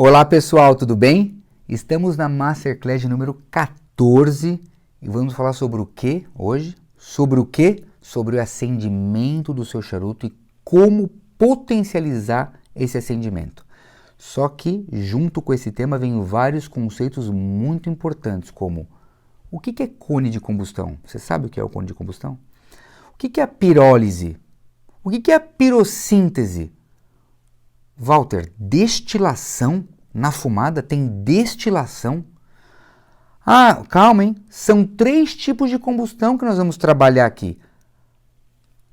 Olá pessoal, tudo bem? Estamos na Masterclass número 14 e vamos falar sobre o que hoje? Sobre o que? Sobre o acendimento do seu charuto e como potencializar esse acendimento. Só que junto com esse tema vem vários conceitos muito importantes, como o que é cone de combustão? Você sabe o que é o cone de combustão? O que é a pirólise? O que é a pirossíntese? Walter, destilação na fumada? Tem destilação? Ah, calma, hein? São 3 tipos de combustão que nós vamos trabalhar aqui.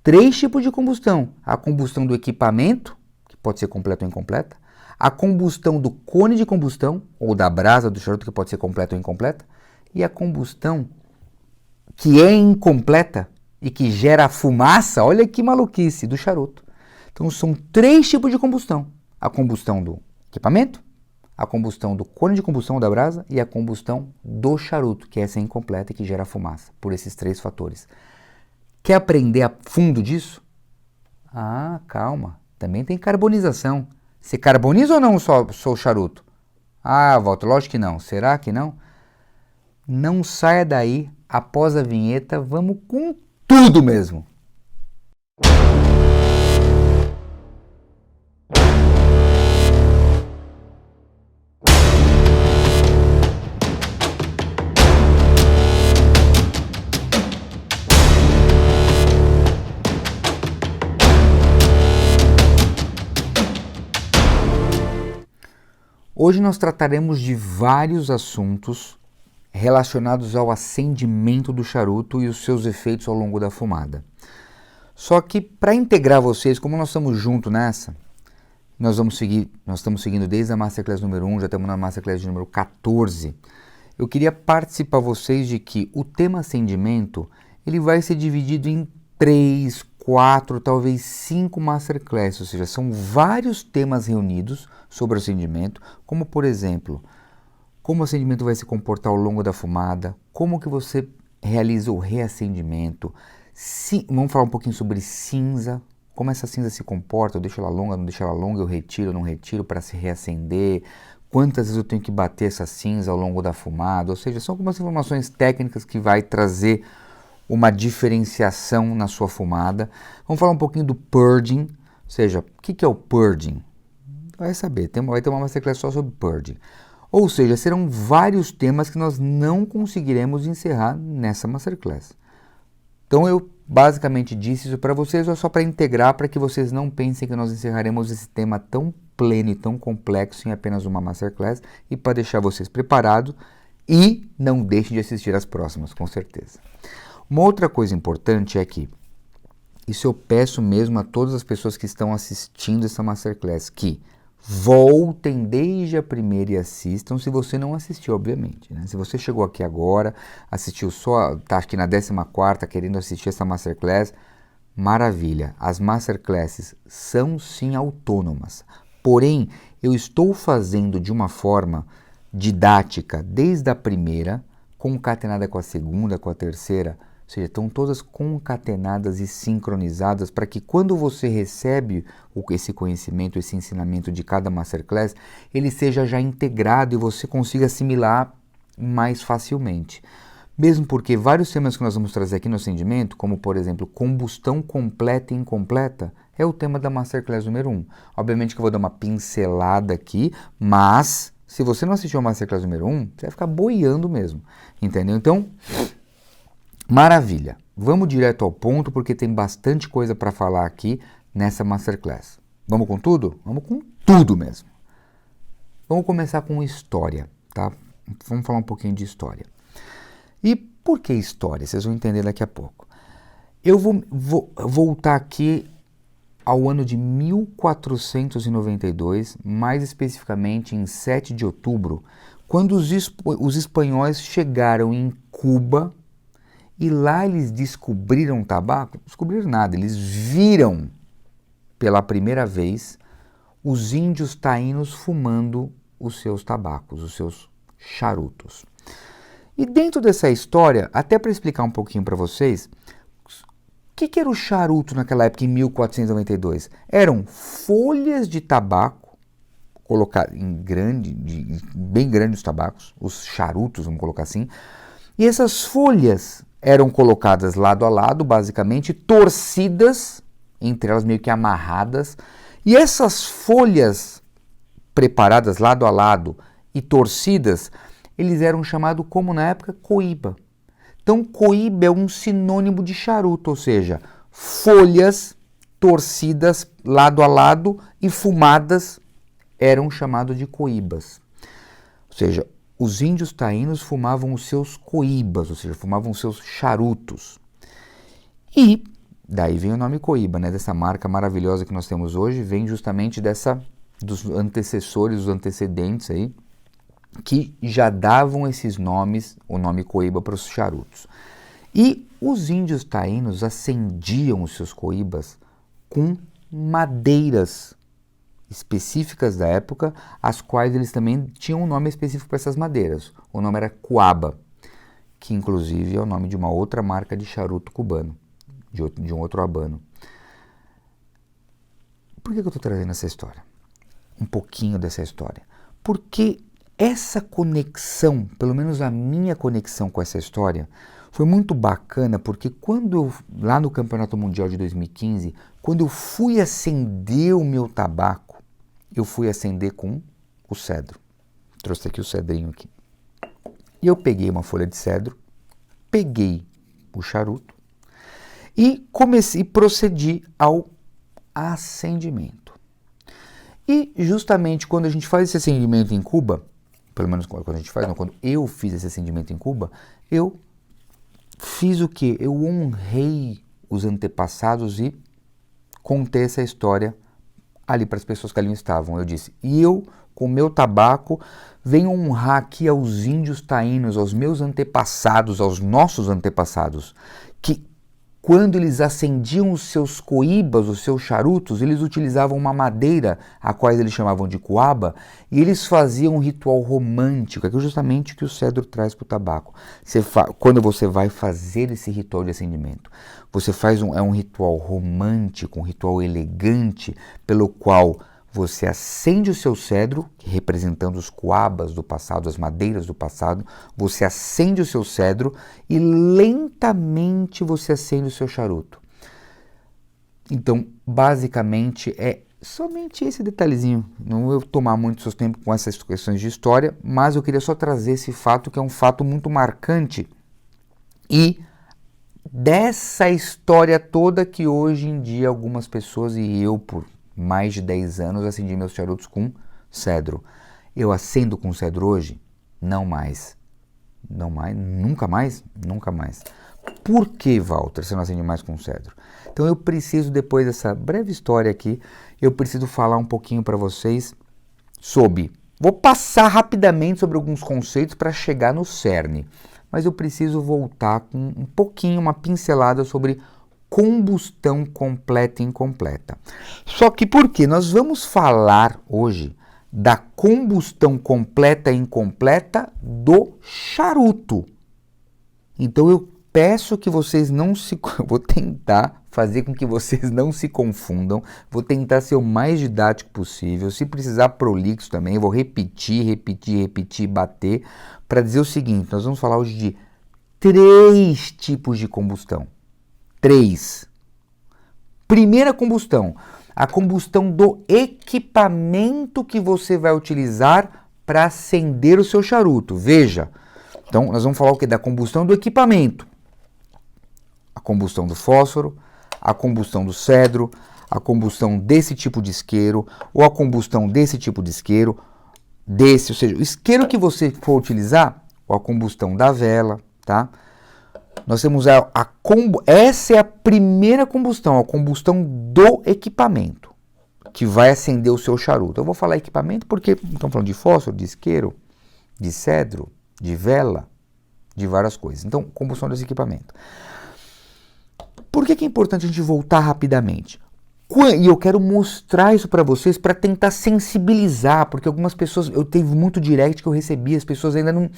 3 tipos de combustão. A combustão do equipamento, que pode ser completa ou incompleta. A combustão do cone de combustão, ou da brasa do charuto, que pode ser completa ou incompleta. E a combustão que é incompleta e que gera fumaça, olha que maluquice, do charuto. Então são 3 tipos de combustão. A combustão do equipamento, a combustão do cone de combustão da brasa e a combustão do charuto, que essa é incompleta e que gera fumaça, por esses 3 fatores. Quer aprender a fundo disso? Ah, calma, também tem carbonização. Você carboniza ou não o charuto? Ah, Walter, lógico que não. Será que não? Não saia daí, após a vinheta, vamos com tudo mesmo. Hoje nós trataremos de vários assuntos relacionados ao acendimento do charuto e os seus efeitos ao longo da fumada. Só que para integrar vocês, como nós estamos juntos nessa, nós estamos seguindo desde a Masterclass número 1, já estamos na Masterclass número 14, eu queria participar vocês de que o tema acendimento, ele vai ser dividido em 3, 4, talvez 5 Masterclass, ou seja, são vários temas reunidos sobre o acendimento, como por exemplo, como o acendimento vai se comportar ao longo da fumada, como que você realiza o reacendimento, vamos falar um pouquinho sobre cinza, como essa cinza se comporta, eu deixo ela longa, não deixo ela longa, eu retiro, não retiro para se reacender, quantas vezes eu tenho que bater essa cinza ao longo da fumada, ou seja, são algumas informações técnicas que vai trazer uma diferenciação na sua fumada. Vamos falar um pouquinho do purging, ou seja, o que é o purging? Vai saber, vai ter uma masterclass só sobre purging. Ou seja, serão vários temas que nós não conseguiremos encerrar nessa masterclass. Então eu basicamente disse isso para vocês, só para integrar, para que vocês não pensem que nós encerraremos esse tema tão pleno e tão complexo em apenas uma masterclass, e para deixar vocês preparados, e não deixem de assistir as próximas, com certeza. Uma outra coisa importante é que, isso eu peço mesmo a todas as pessoas que estão assistindo essa masterclass, que voltem desde a primeira e assistam, se você não assistiu, obviamente, né? Se você chegou aqui agora, assistiu só, está aqui na 14ª querendo assistir essa masterclass, maravilha, as masterclasses são sim autônomas, porém eu estou fazendo de uma forma didática desde a primeira, concatenada com a segunda, com a terceira, ou seja, estão todas concatenadas e sincronizadas para que quando você recebe esse conhecimento, esse ensinamento de cada masterclass, ele seja já integrado e você consiga assimilar mais facilmente. Mesmo porque vários temas que nós vamos trazer aqui no acendimento, como por exemplo, combustão completa e incompleta, é o tema da masterclass número 1. Obviamente que eu vou dar uma pincelada aqui, mas se você não assistiu a masterclass número 1, você vai ficar boiando mesmo, entendeu? Então, maravilha, vamos direto ao ponto porque tem bastante coisa para falar aqui nessa masterclass. Vamos com tudo? Vamos com tudo mesmo. Vamos começar com história, tá? Vamos falar um pouquinho de história. E por que história? Vocês vão entender daqui a pouco. Eu vou voltar aqui ao ano de 1492, mais especificamente em 7 de outubro, quando os espanhóis chegaram em Cuba. E lá eles descobriram tabaco? Descobriram nada, eles viram pela primeira vez os índios taínos fumando os seus tabacos, os seus charutos. E dentro dessa história, até para explicar um pouquinho para vocês, o que era o charuto naquela época, em 1492? Eram folhas de tabaco colocados bem grandes os tabacos, os charutos, vamos colocar assim, e essas folhas eram colocadas lado a lado, basicamente, torcidas, entre elas meio que amarradas, e essas folhas preparadas lado a lado e torcidas, eles eram chamados como na época coíba. Então coíba é um sinônimo de charuto, ou seja, folhas torcidas lado a lado e fumadas eram chamados de coíbas. Ou seja, os índios taínos fumavam os seus coíbas, ou seja, fumavam os seus charutos. E daí vem o nome coíba, né? Dessa marca maravilhosa que nós temos hoje, vem justamente dos antecessores, dos antecedentes aí, que já davam esses nomes, o nome coíba para os charutos. E os índios taínos acendiam os seus coíbas com madeiras específicas da época, as quais eles também tinham um nome específico para essas madeiras. O nome era coaba, que inclusive é o nome de uma outra marca de charuto cubano, de um outro habano. Por que eu estou trazendo essa história? Um pouquinho dessa história. Porque essa conexão, pelo menos a minha conexão com essa história, foi muito bacana, porque lá no Campeonato Mundial de 2015, quando eu fui acender o meu tabaco, eu fui acender com o cedro. Trouxe aqui o cedrinho aqui. E eu peguei uma folha de cedro, peguei o charuto e procedi ao acendimento. E justamente quando a gente faz esse acendimento em Cuba, pelo menos quando a gente faz, não, quando eu fiz esse acendimento em Cuba, eu fiz o quê? Eu honrei os antepassados e contei essa história ali para as pessoas que ali estavam. Eu disse, e eu, com o meu tabaco, venho honrar aqui aos índios taínos, aos meus antepassados, aos nossos antepassados, que quando eles acendiam os seus coíbas, os seus charutos, eles utilizavam uma madeira, a qual eles chamavam de coaba, e eles faziam um ritual romântico, que é justamente o que o cedro traz para o tabaco. Quando você vai fazer esse ritual de acendimento, você faz um ritual romântico, um ritual elegante, pelo qual você acende o seu cedro, representando os coabas do passado, as madeiras do passado, você acende o seu cedro e lentamente você acende o seu charuto. Então, basicamente, é somente esse detalhezinho. Não vou tomar muito seu tempo com essas questões de história, mas eu queria só trazer esse fato, que é um fato muito marcante e dessa história toda que hoje em dia algumas pessoas, e eu por mais de 10 anos, acendi meus charutos com cedro. Eu acendo com cedro hoje? Não mais. Não mais? Nunca mais? Nunca mais. Por que, Walter, você não acende mais com cedro? Então eu preciso, depois dessa breve história aqui, eu preciso falar um pouquinho para vocês sobre... Vou passar rapidamente sobre alguns conceitos para chegar no cerne, mas eu preciso voltar com um pouquinho, uma pincelada sobre combustão completa e incompleta. Só que por quê? Nós vamos falar hoje da combustão completa e incompleta do charuto. Então eu peço que vocês não se... Vou tentar fazer com que vocês não se confundam. Vou tentar ser o mais didático possível. Se precisar prolixo também, eu vou repetir, bater, para dizer o seguinte: nós vamos falar hoje de 3 tipos de combustão. 3. Primeira combustão, a combustão do equipamento que você vai utilizar para acender o seu charuto. Veja, então nós vamos falar o que? Da combustão do equipamento. A combustão do fósforo, a combustão do cedro, a combustão desse tipo de isqueiro, ou a combustão desse tipo de isqueiro, ou seja, o isqueiro que você for utilizar, ou a combustão da vela, tá? Nós temos essa é a primeira combustão, a combustão do equipamento, que vai acender o seu charuto. Eu vou falar equipamento porque estamos falando de fósforo, de isqueiro, de cedro, de vela, de várias coisas. Então, combustão desse equipamento. Por que é importante a gente voltar rapidamente? E eu quero mostrar isso para vocês para tentar sensibilizar, porque algumas pessoas, eu tenho muito direct que eu recebi, as pessoas ainda não,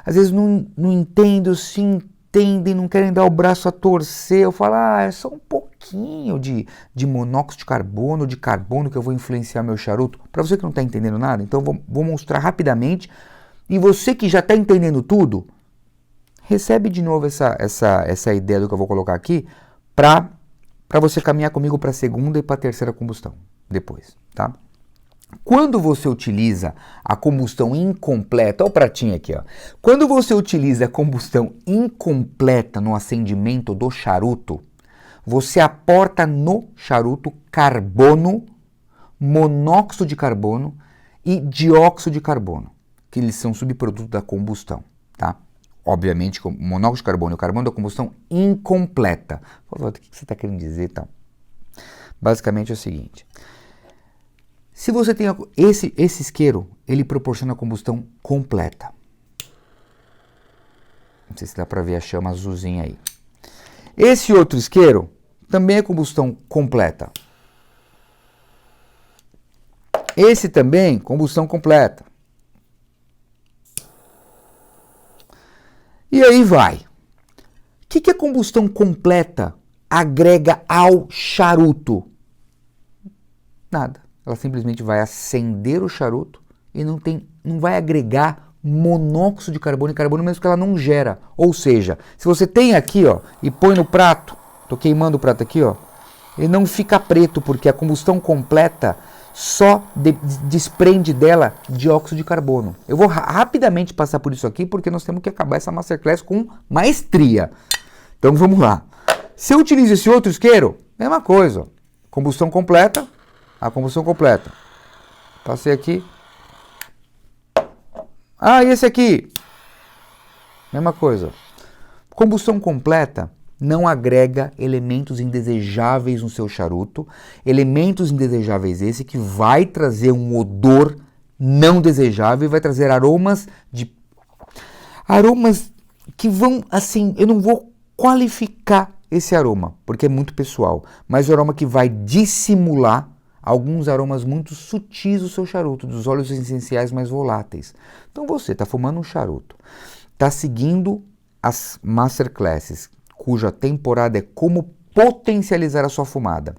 às vezes não entendem, se entendem, não querem dar o braço a torcer. Eu falo, é só um pouquinho pouquinho de monóxido de carbono que eu vou influenciar meu charuto. Para você que não está entendendo nada, então vou mostrar rapidamente. E você que já está entendendo tudo, recebe de novo essa ideia do que eu vou colocar aqui para você caminhar comigo para a segunda e para a terceira combustão depois, tá? Quando você utiliza a combustão incompleta, olha o pratinho aqui, ó. Quando você utiliza a combustão incompleta no acendimento do charuto, você aporta no charuto carbono, monóxido de carbono e dióxido de carbono, que eles são subprodutos da combustão, tá? Obviamente, o monóxido de carbono e o carbono da combustão incompleta. O que você está querendo dizer, então? Basicamente é o seguinte. Se você tem esse isqueiro, ele proporciona a combustão completa. Não sei se dá para ver a chama azulzinha aí. Esse outro isqueiro também é combustão completa. Esse também, combustão completa. E aí vai. O que a combustão completa agrega ao charuto? Nada. Ela simplesmente vai acender o charuto e não vai agregar monóxido de carbono e carbono mesmo que ela não gera. Ou seja, se você tem aqui, ó, e põe no prato, tô queimando o prato aqui, ó, ele não fica preto porque a combustão completa só desprende dela dióxido de carbono. Eu vou rapidamente passar por isso aqui porque nós temos que acabar essa masterclass com maestria. Então vamos lá. Se eu utilizo esse outro isqueiro, mesma coisa, ó, combustão completa. A combustão completa. Passei aqui. Ah, e esse aqui? Mesma coisa. Combustão completa não agrega elementos indesejáveis no seu charuto. Elementos indesejáveis esse que vai trazer um odor não desejável e vai trazer aromas que vão, assim, eu não vou qualificar esse aroma, porque é muito pessoal, mas o aroma que vai dissimular alguns aromas muito sutis do seu charuto, dos óleos essenciais mais voláteis. Então você está fumando um charuto, está seguindo as masterclasses, cuja temporada é como potencializar a sua fumada.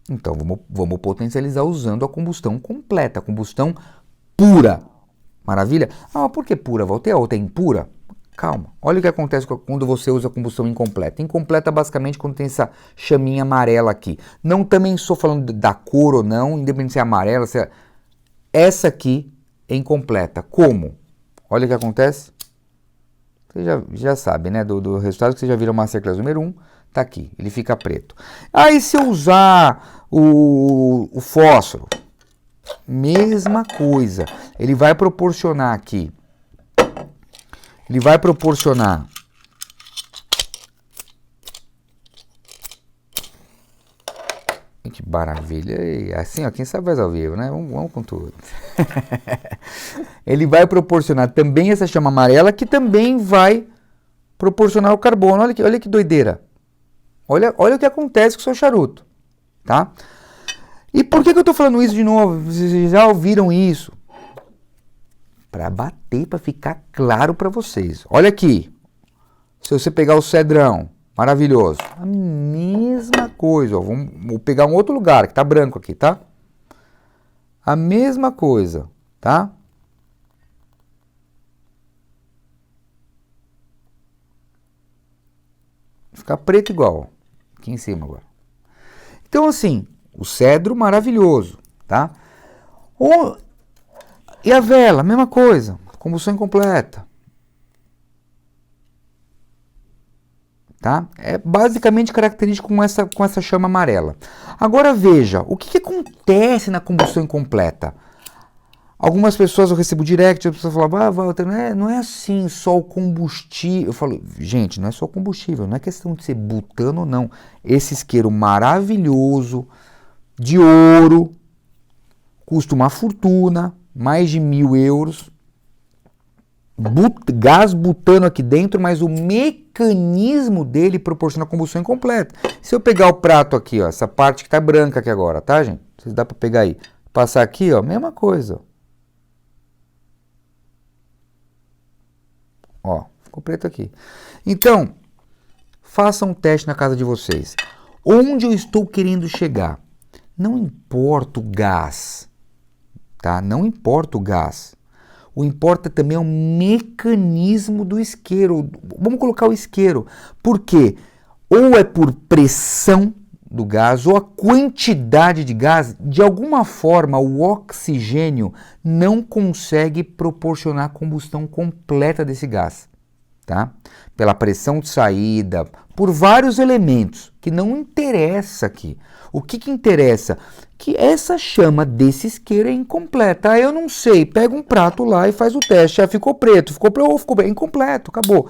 Então vamos potencializar usando a combustão completa, a combustão pura. Maravilha? Ah, por que pura, Walter? A outra é impura? Calma, olha o que acontece quando você usa a combustão incompleta. Incompleta basicamente quando tem essa chaminha amarela aqui. Não também estou falando da cor ou não, independente se é amarela, se é... Essa aqui é incompleta. Como? Olha o que acontece. Você já sabe, né? Do resultado que você já viram Masterclass número 1, tá aqui, ele fica preto. Aí se eu usar o fósforo, mesma coisa. Ele vai proporcionar aqui. Ele vai proporcionar que maravilha. E assim, ó, quem sabe faz ao vivo, né? Vamos com tudo. Ele vai proporcionar também essa chama amarela que também vai proporcionar o carbono. Olha que doideira. Olha o que acontece com o seu charuto, tá? E por que eu tô falando isso de novo? Vocês já ouviram isso? Para bater, para ficar claro para vocês. Olha aqui. Se você pegar o cedrão, maravilhoso. A mesma coisa, ó. Vou pegar um outro lugar que tá branco aqui, tá? A mesma coisa, tá? Ficar preto igual, ó. Aqui em cima agora. Então assim, o cedro maravilhoso, tá? E a vela, mesma coisa, combustão incompleta. Tá? É basicamente característico com essa chama amarela. Agora veja, o que acontece na combustão incompleta? Algumas pessoas, eu recebo direct, as pessoas falam, Walter, não é assim só o combustível. Eu falo, gente, não é só o combustível, não é questão de ser butano ou não. Esse isqueiro maravilhoso, de ouro, custa uma fortuna, mais de 1.000 euros. Gás butano aqui dentro, mas o mecanismo dele proporciona combustão incompleta. Se eu pegar o prato aqui, ó, essa parte que tá branca aqui agora, tá, gente? Vocês dá para pegar aí. Passar aqui, ó, mesma coisa. Ó, ficou preto aqui. Então, façam um teste na casa de vocês. Onde eu estou querendo chegar? Não importa o gás, tá? Não importa o gás. O importa também é o mecanismo do isqueiro. Vamos colocar o isqueiro. Por quê? Ou é por pressão do gás, ou a quantidade de gás, de alguma forma o oxigênio não consegue proporcionar a combustão completa desse gás, tá? Pela pressão de saída, por vários elementos, que não interessa aqui. O que interessa? Que essa chama desse isqueiro é incompleta. Ah, eu não sei, pega um prato lá e faz o teste. Ah, ficou preto, ou ficou bem, incompleto, acabou.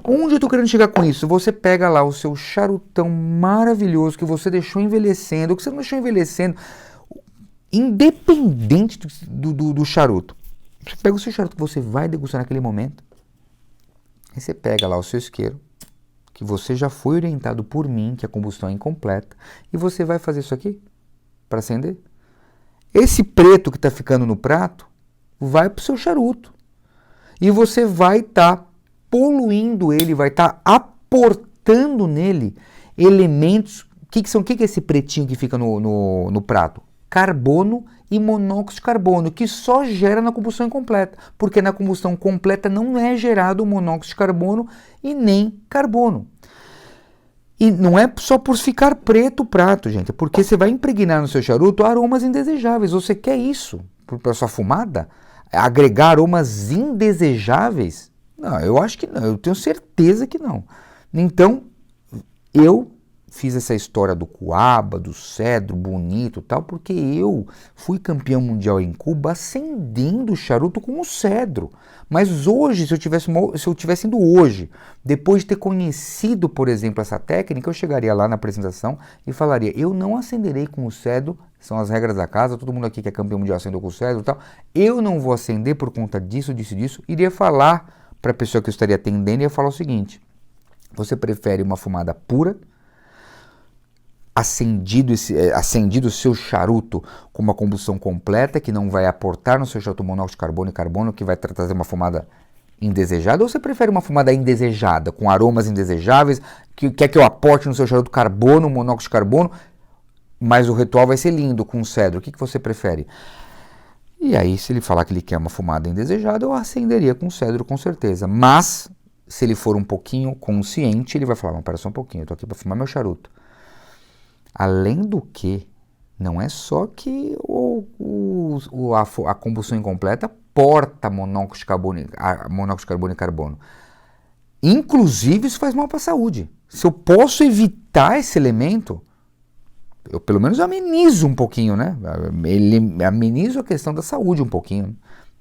Onde eu estou querendo chegar com isso? Você pega lá o seu charutão maravilhoso que você deixou envelhecendo, ou que você não deixou envelhecendo, independente do charuto. Você pega o seu charuto que você vai degustar naquele momento, aí você pega lá o seu isqueiro, que você já foi orientado por mim, que a combustão é incompleta, e você vai fazer isso aqui para acender. Esse preto que está ficando no prato vai para o seu charuto. E você vai estar poluindo ele, vai estar aportando nele elementos. O que é esse pretinho que fica no prato? Carbono e monóxido de carbono, que só gera na combustão incompleta, porque na combustão completa não é gerado monóxido de carbono e nem carbono. E não é só por ficar preto o prato, gente, é porque você vai impregnar no seu charuto aromas indesejáveis. Você quer isso para sua fumada? Agregar aromas indesejáveis? Não, eu acho que não, eu tenho certeza que não. Então, eu fiz essa história do coaba, do cedro bonito e tal, porque eu fui campeão mundial em Cuba acendendo o charuto com o cedro. Mas hoje, se eu tivesse indo hoje, depois de ter conhecido, por exemplo, essa técnica, eu chegaria lá na apresentação e falaria, eu não acenderei com o cedro, são as regras da casa, todo mundo aqui que é campeão mundial acendeu com o cedro e tal, eu não vou acender por conta disso, disso, iria falar para a pessoa que eu estaria atendendo e ia falar o seguinte, você prefere uma fumada pura, acendido o seu charuto com uma combustão completa, que não vai aportar no seu charuto monóxido de carbono e carbono, que vai trazer uma fumada indesejada, ou você prefere uma fumada indesejada, com aromas indesejáveis, que quer que eu aporte no seu charuto carbono, monóxido de carbono, mas o ritual vai ser lindo com cedro, o que você prefere? E aí, se ele falar que ele quer uma fumada indesejada, eu acenderia com cedro com certeza, mas se ele for um pouquinho consciente, ele vai falar, não, pera só um pouquinho, eu tô aqui para fumar meu charuto. Além do que, não é só que a combustão incompleta porta monóxido de carbono e carbono. Inclusive, isso faz mal para a saúde. Se eu posso evitar esse elemento, eu pelo menos amenizo um pouquinho, né? Amenizo a questão da saúde um pouquinho.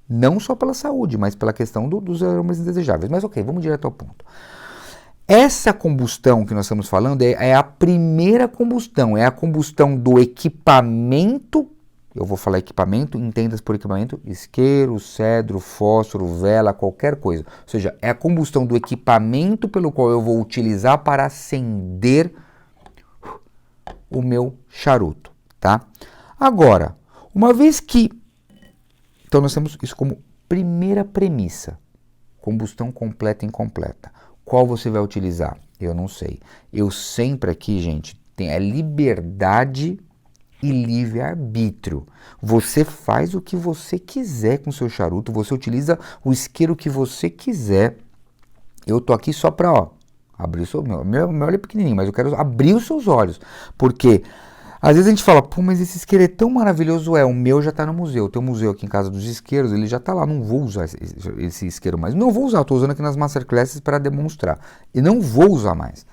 Não só pela saúde, mas pela questão dos aromas indesejáveis. Mas ok, vamos direto ao ponto. Essa combustão que nós estamos falando é a primeira combustão, é a combustão do equipamento, eu vou falar equipamento, entenda-se por equipamento, isqueiro, cedro, fósforo, vela, qualquer coisa. Ou seja, é a combustão do equipamento pelo qual eu vou utilizar para acender o meu charuto, tá? Agora, uma vez que... Então nós temos isso como primeira premissa, combustão completa e incompleta. Qual você vai utilizar? Eu não sei. Eu sempre aqui, gente, é liberdade e livre-arbítrio. Você faz o que você quiser com o seu charuto, você utiliza o isqueiro que você quiser. Eu tô aqui só para, abrir o seu... Meu olho é pequenininho, mas eu quero abrir os seus olhos. Porque às vezes a gente fala, pô, mas esse isqueiro é tão maravilhoso. O meu já está no museu. Tem um museu aqui em casa dos isqueiros, ele já está lá. Não vou usar esse isqueiro mais. Não vou usar, estou usando aqui nas masterclasses para demonstrar. E não vou usar mais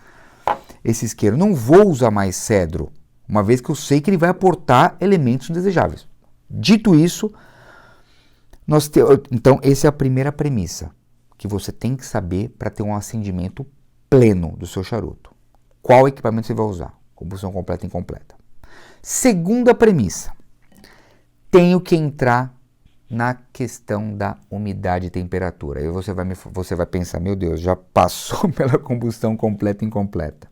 esse isqueiro. Não vou usar mais cedro, uma vez que eu sei que ele vai aportar elementos indesejáveis. Dito isso, então essa é a primeira premissa que você tem que saber para ter um acendimento pleno do seu charuto. Qual equipamento você vai usar? Combustão completa e incompleta. Segunda premissa, tenho que entrar na questão da umidade e temperatura. Aí você vai pensar, meu Deus, já passou pela combustão completa e incompleta.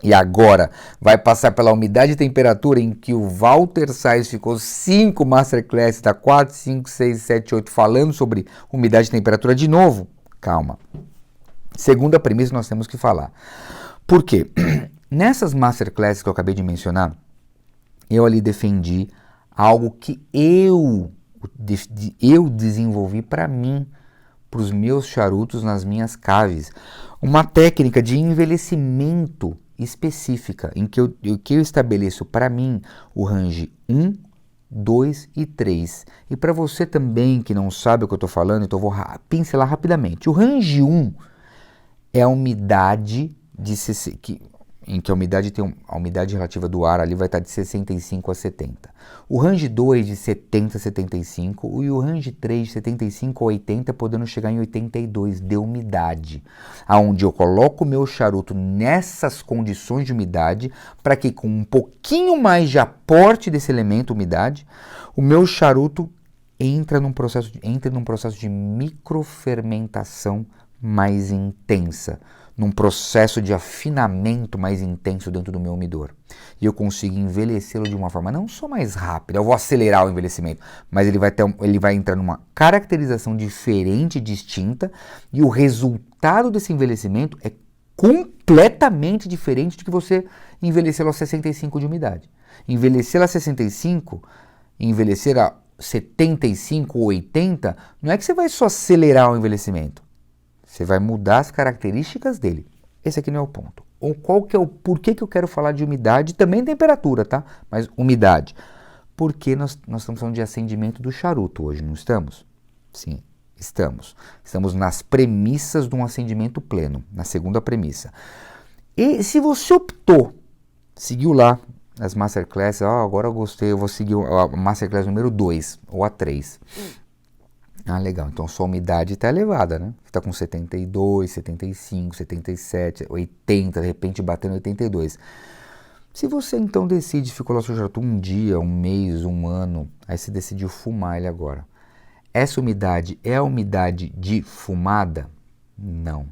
E agora vai passar pela umidade e temperatura em que o Walter Sais ficou 5 masterclasses, tá 4, 5, 6, 7, 8 falando sobre umidade e temperatura de novo. Calma. Segunda premissa nós temos que falar. Por quê? Nessas masterclasses que eu acabei de mencionar, eu ali defendi algo que eu desenvolvi para mim, para os meus charutos nas minhas caves. Uma técnica de envelhecimento específica, em que eu estabeleço para mim o range 1, 2 e 3. E para você também que não sabe o que eu estou falando, então eu vou pincelar rapidamente. O range 1 é a umidade em que a umidade a umidade relativa do ar ali vai estar de 65 a 70. O range 2 de 70 a 75 e o range 3 de 75 a 80, podendo chegar em 82 de umidade, aonde eu coloco o meu charuto nessas condições de umidade para que com um pouquinho mais de aporte desse elemento umidade, o meu charuto entre num processo de microfermentação mais intensa, num processo de afinamento mais intenso dentro do meu umidor. E eu consigo envelhecê-lo de uma forma não só mais rápida, eu vou acelerar o envelhecimento, mas ele vai entrar numa caracterização diferente, distinta, e o resultado desse envelhecimento é completamente diferente do que você envelhecê-lo a 65 de umidade. Envelhecê-lo a 65, envelhecer a 75 ou 80, não é que você vai só acelerar o envelhecimento. Você vai mudar as características dele. Esse aqui não é o ponto. Ou qual que é o porquê que eu quero falar de umidade, também temperatura, tá? Mas umidade. Porque nós estamos falando de acendimento do charuto hoje, não estamos? Sim, estamos. Estamos nas premissas de um acendimento pleno, na segunda premissa. E se você seguiu lá as masterclasses, agora eu gostei, eu vou seguir a masterclass número 2 ou a 3. Ah, legal. Então sua umidade está elevada, né? Você está com 72, 75, 77, 80, de repente batendo 82. Se você então decide ficar lá seu charuto um dia, um mês, um ano, aí você decidiu fumar ele agora. Essa umidade é a umidade de fumada? Não.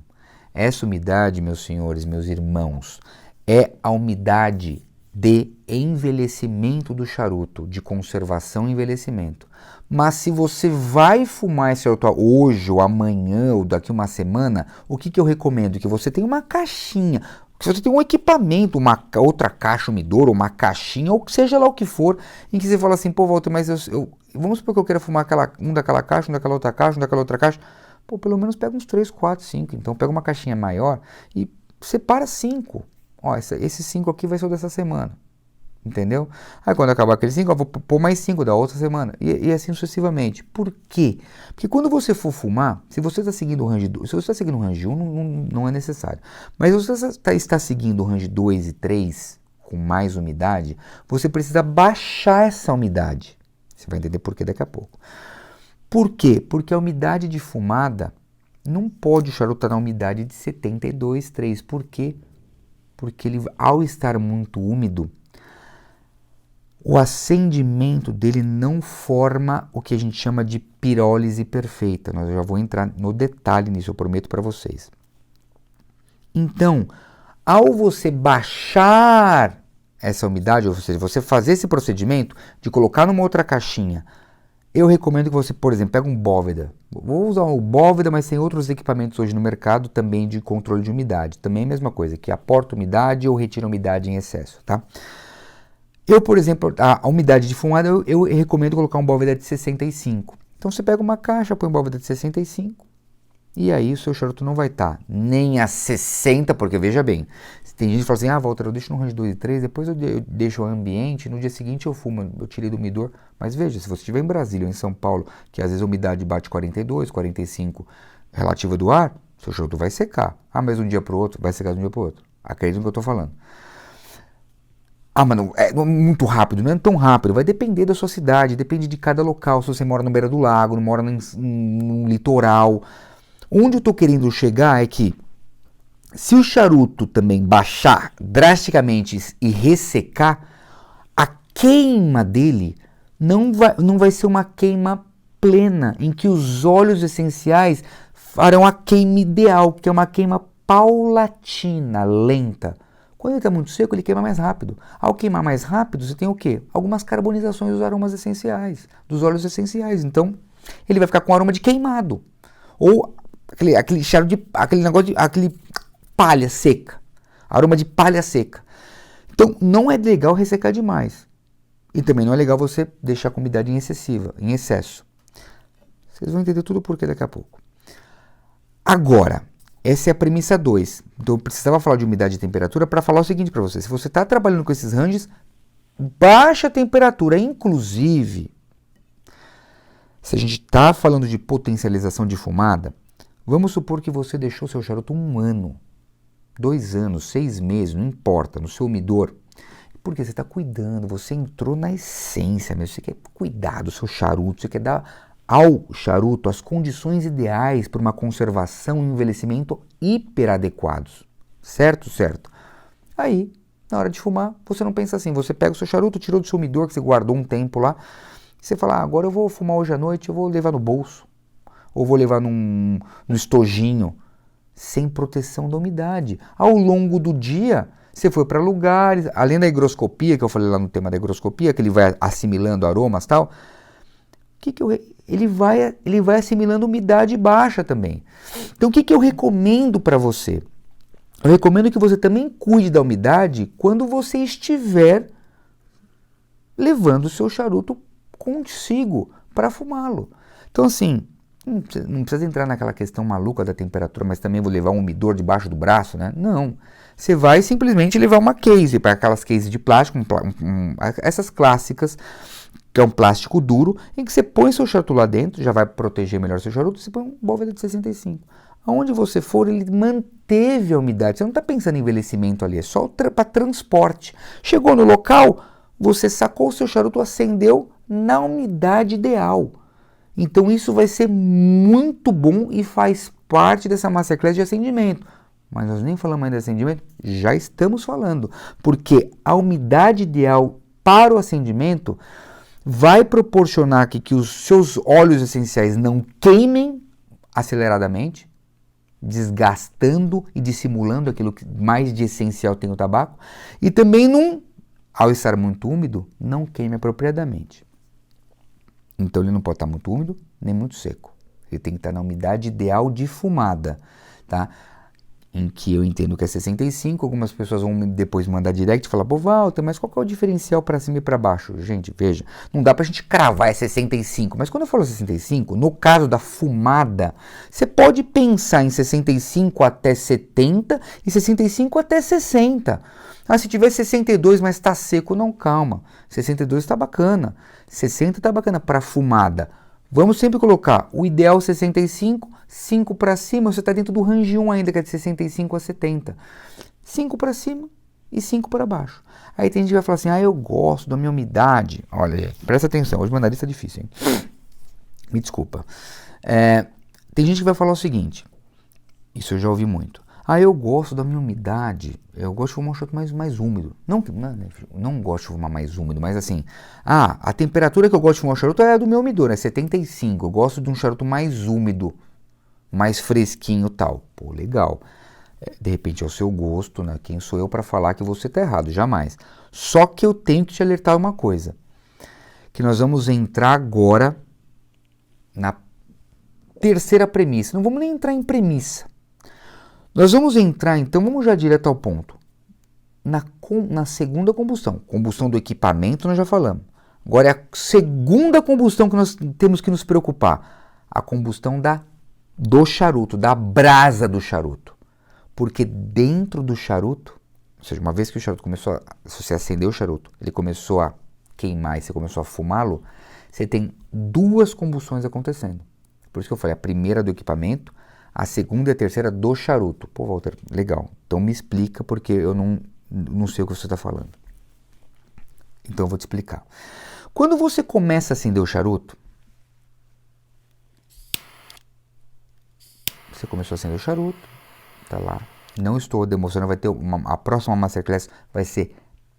Essa umidade, meus senhores, meus irmãos, é a umidade de envelhecimento do charuto, de conservação e envelhecimento. Mas se você vai fumar esse charuto hoje, ou amanhã, ou daqui uma semana, o que eu recomendo? Que você tenha uma caixinha, que você tenha um equipamento, uma outra caixa umidor, ou uma caixinha, ou seja lá o que for, em que você fala assim, pô, Walter, mas vamos supor que eu queira fumar um daquela caixa, um daquela outra caixa, um daquela outra caixa. Pô, pelo menos pega uns 3, 4, 5. Então pega uma caixinha maior e separa 5. Ó, esses 5 aqui vai ser o dessa semana. Entendeu? Aí quando acabar aqueles 5, eu vou pôr mais 5 da outra semana. E assim sucessivamente. Por quê? Porque quando você for fumar, se você está seguindo o range 2, se você está seguindo o range 1, não é necessário. Mas se você está seguindo o range 2 e 3, com mais umidade, você precisa baixar essa umidade. Você vai entender por quê daqui a pouco. Por quê? Porque a umidade de fumada não pode o charuto estar na umidade de 72, 3. Por quê? Porque ele, ao estar muito úmido, o acendimento dele não forma o que a gente chama de pirólise perfeita. Eu já vou entrar no detalhe nisso, eu prometo para vocês. Então, ao você baixar essa umidade, ou seja, você fazer esse procedimento de colocar numa outra caixinha, eu recomendo que você, por exemplo, pegue um Bóveda. Vou usar o Bóveda, mas tem outros equipamentos hoje no mercado também de controle de umidade. Também é a mesma coisa, que aporta umidade ou retira umidade em excesso, tá? Eu, por exemplo, a umidade de fumada, eu recomendo colocar um Bóveda de 65. Então você pega uma caixa, põe um Bóveda de 65, e aí o seu charuto não vai estar nem a 60, porque veja bem, tem gente que fala assim, Walter, eu deixo no range 2 e 3, depois eu deixo o ambiente, no dia seguinte eu fumo, eu tirei do umidor. Mas veja, se você estiver em Brasília ou em São Paulo, que às vezes a umidade bate 42, 45 relativa do ar, seu charuto vai secar. Mas um dia para o outro, vai secar de um dia para o outro. Acredita no que eu estou falando. Mas não, é muito rápido, não é tão rápido, vai depender da sua cidade, depende de cada local, se você mora na beira do lago, não mora num litoral. Onde eu estou querendo chegar é que, se o charuto também baixar drasticamente e ressecar, a queima dele não vai ser uma queima plena, em que os óleos essenciais farão a queima ideal, que é uma queima paulatina, lenta. Quando ele está muito seco, ele queima mais rápido. Ao queimar mais rápido, você tem o quê? Algumas carbonizações dos aromas essenciais, dos óleos essenciais. Então, ele vai ficar com aroma de queimado. Ou aquele cheiro de aquele negócio de aquele palha seca. Aroma de palha seca. Então, não é legal ressecar demais. E também não é legal você deixar com umidade em excesso. Vocês vão entender tudo por quê daqui a pouco. Agora, essa é a premissa 2. Então, eu precisava falar de umidade e temperatura para falar o seguinte para você. Se você está trabalhando com esses ranges, baixa a temperatura. Inclusive, se a gente está falando de potencialização de fumada, vamos supor que você deixou seu charuto 1 ano, 2 anos, 6 meses, não importa, no seu umidor. Porque você está cuidando, você entrou na essência mesmo, você quer cuidar do seu charuto, você quer dar ao charuto as condições ideais para uma conservação e um envelhecimento hiperadequados. Certo? Certo. Aí, na hora de fumar, você não pensa assim, você pega o seu charuto, tirou do seu umidor que você guardou um tempo lá, e você fala, agora eu vou fumar hoje à noite, eu vou levar no bolso, ou vou levar no estojinho, sem proteção da umidade. Ao longo do dia, você foi para lugares, além da higroscopia, que eu falei lá no tema da higroscopia, que ele vai assimilando aromas e tal, ele vai assimilando umidade baixa também. Então, o que eu recomendo para você? Eu recomendo que você também cuide da umidade quando você estiver levando o seu charuto consigo para fumá-lo. Então, assim, não precisa entrar naquela questão maluca da temperatura, mas também vou levar um umidor debaixo do braço, né? Não. Você vai simplesmente levar uma case, para aquelas cases de plástico, essas clássicas, que é um plástico duro, em que você põe seu charuto lá dentro, já vai proteger melhor seu charuto, você põe um Boveda de 65. Aonde você for, ele manteve a umidade. Você não está pensando em envelhecimento ali, é só para transporte. Chegou no local, você sacou o seu charuto, acendeu na umidade ideal. Então isso vai ser muito bom e faz parte dessa masterclass de acendimento. Mas nós nem falamos ainda de acendimento, já estamos falando. Porque a umidade ideal para o acendimento vai proporcionar que os seus óleos essenciais não queimem aceleradamente, desgastando e dissimulando aquilo que mais de essencial tem o tabaco, e também não, ao estar muito úmido, não queime apropriadamente. Então ele não pode estar muito úmido, nem muito seco. Ele tem que estar na umidade ideal de fumada, tá? Em que eu entendo que é 65, algumas pessoas vão depois mandar direct e falar, pô, Walter, mas qual que é o diferencial para cima e para baixo? Gente, veja, não dá pra gente cravar, é 65, mas quando eu falo 65, no caso da fumada, você pode pensar em 65 até 70 e 65 até 60. Ah, se tiver 62, mas tá seco, não, calma, 62 tá bacana, 60 tá bacana para fumada. Vamos sempre colocar o ideal 65, 5 para cima, você está dentro do range 1 ainda, que é de 65 a 70. 5 para cima e 5 para baixo. Aí tem gente que vai falar assim, eu gosto da minha umidade. Olha, presta atenção, hoje mandar isso é difícil, hein? Me desculpa. Tem gente que vai falar o seguinte, isso eu já ouvi muito. Eu gosto da minha umidade, eu gosto de fumar um charuto mais úmido. Não gosto de fumar mais úmido, mas assim, a temperatura que eu gosto de fumar o charuto é a do meu umidor, é 75. Eu gosto de um charuto mais úmido, mais fresquinho e tal. Pô, legal. De repente é o seu gosto, né? Quem sou eu para falar que você está errado? Jamais. Só que eu tenho que te alertar uma coisa, que nós vamos entrar agora na terceira premissa. Não vamos nem entrar em premissa. Nós vamos entrar, então, vamos já direto ao ponto. Na segunda combustão. Combustão do equipamento, nós já falamos. Agora é a segunda combustão que nós temos que nos preocupar. A combustão do charuto, da brasa do charuto. Porque dentro do charuto, ou seja, uma vez que o charuto começou se você acendeu o charuto, ele começou a queimar e você começou a fumá-lo, você tem duas combustões acontecendo. Por isso que eu falei, a primeira do equipamento, a segunda e a terceira do charuto. Pô, Walter, legal. Então me explica, porque eu não sei o que você está falando. Então eu vou te explicar. Quando você começa a acender o charuto, você começou a acender o charuto, tá lá. Não estou demonstrando, vai ter a próxima Masterclass vai ser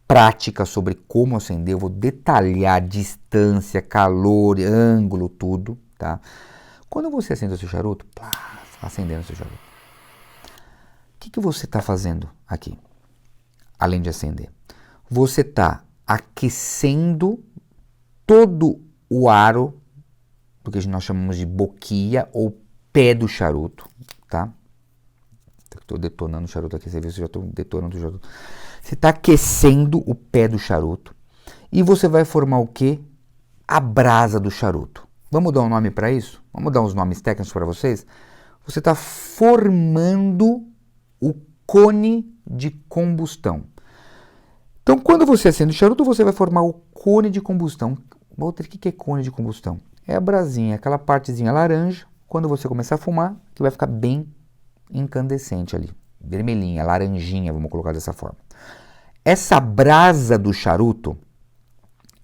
prática sobre como acender. Eu vou detalhar distância, calor, ângulo, tudo, tá? Quando você acende o seu charuto, acendendo o seu charuto. O que você está fazendo aqui? Além de acender. Você está aquecendo todo o aro do que nós chamamos de boquia ou pé do charuto, tá? Estou detonando o charuto aqui, você vê se eu já estou detonando o charuto. Você está aquecendo o pé do charuto e você vai formar o quê? A brasa do charuto. Vamos dar um nome para isso? Vamos dar uns nomes técnicos para vocês? Você está formando o cone de combustão. Então, quando você acende o charuto, você vai formar o cone de combustão. Walter, o que é cone de combustão? É a brasinha, aquela partezinha laranja, quando você começar a fumar, que vai ficar bem incandescente ali. Vermelhinha, laranjinha, vamos colocar dessa forma. Essa brasa do charuto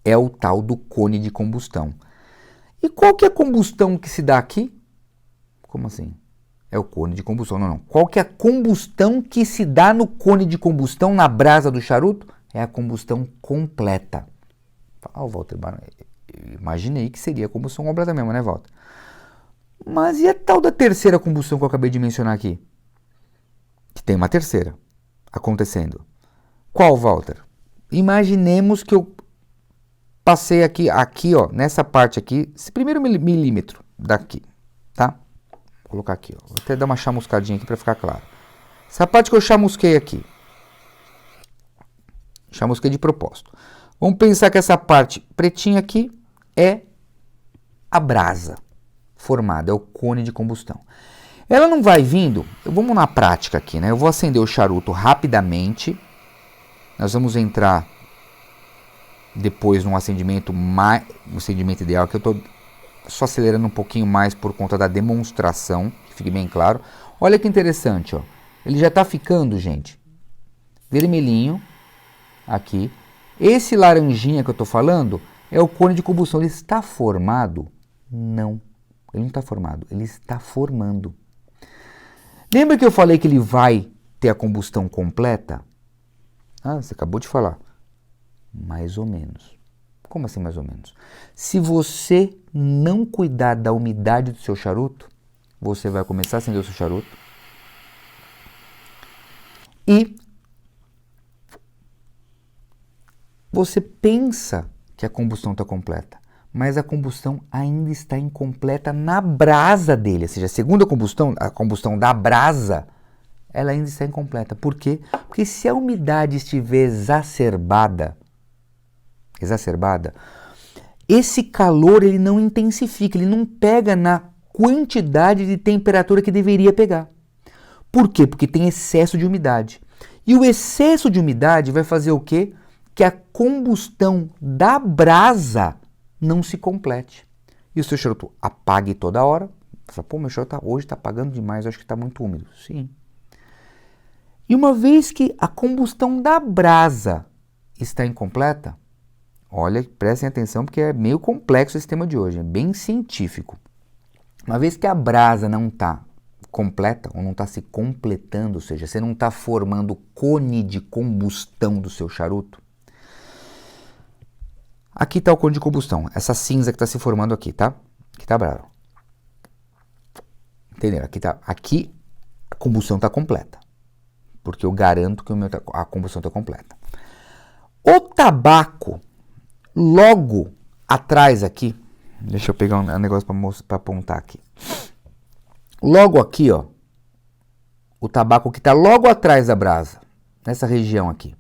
é o tal do cone de combustão. E qual que é a combustão que se dá aqui? Como assim? É o cone de combustão. Não. Qual que é a combustão que se dá no cone de combustão, na brasa do charuto? É a combustão completa. Walter, imaginei que seria a combustão completa mesmo, né, Walter? Mas e a tal da terceira combustão que eu acabei de mencionar aqui? Que tem uma terceira acontecendo. Qual, Walter? Imaginemos que eu passei aqui, ó, nessa parte aqui, esse primeiro milímetro daqui, tá? Vou colocar aqui, ó. Vou até dar uma chamuscadinha aqui para ficar claro. Essa parte que eu chamusquei aqui. Chamusquei de propósito. Vamos pensar que essa parte pretinha aqui é a brasa formada, é o cone de combustão. Ela não vai vindo, vamos na prática aqui, né? Eu vou acender o charuto rapidamente. Nós vamos entrar depois num acendimento ideal, que eu estou só acelerando um pouquinho mais por conta da demonstração, que fique bem claro. Olha que interessante, ó. Ele já está ficando, gente, vermelhinho aqui. Esse laranjinha que eu estou falando é o cone de combustão. Ele está formado? Não, ele não está formado, ele está formando. Lembra que eu falei que ele vai ter a combustão completa? Ah, você acabou de falar. Mais ou menos. Como assim mais ou menos? Se você não cuidar da umidade do seu charuto, você vai começar a acender o seu charuto e você pensa que a combustão está completa, mas a combustão ainda está incompleta na brasa dele. Ou seja, a segunda combustão, a combustão da brasa, ela ainda está incompleta. Por quê? Porque se a umidade estiver exacerbada, esse calor ele não intensifica, ele não pega na quantidade de temperatura que deveria pegar. Por quê? Porque tem excesso de umidade. E o excesso de umidade vai fazer o quê? Que a combustão da brasa não se complete. E o seu charuto apague toda hora. Você fala, pô, meu charuto hoje está apagando demais, eu acho que está muito úmido. Sim. E uma vez que a combustão da brasa está incompleta, olha, prestem atenção porque é meio complexo esse tema de hoje, é bem científico. Uma vez que a brasa não está completa, ou não está se completando, ou seja, você não está formando cone de combustão do seu charuto, aqui está o cone de combustão, essa cinza que está se formando aqui, tá? Aqui está a brasa. Entenderam? Aqui a combustão está completa, porque eu garanto que a combustão está completa. O tabaco, logo atrás aqui, deixa eu pegar um negócio para apontar aqui. Logo aqui, ó, o tabaco que está logo atrás da brasa, nessa região aqui.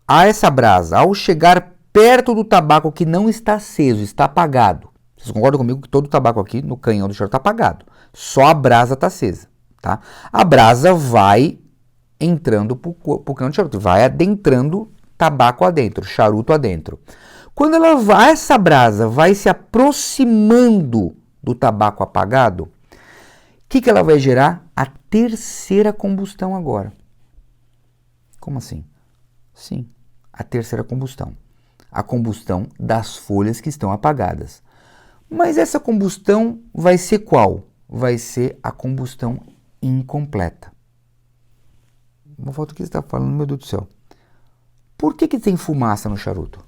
Essa brasa, ao chegar perto do tabaco que não está aceso, está apagado. Vocês concordam comigo que todo o tabaco aqui no canhão do charuto está apagado? Só a brasa está acesa, tá? A brasa vai entrando para o canhão do charuto, vai adentrando tabaco adentro, charuto adentro. Quando essa brasa vai se aproximando do tabaco apagado, o que ela vai gerar? A terceira combustão agora. Como assim? Sim, a terceira combustão. A combustão das folhas que estão apagadas. Mas essa combustão vai ser qual? Vai ser a combustão incompleta. Uma foto que você está falando, meu Deus do céu. Por que tem fumaça no charuto?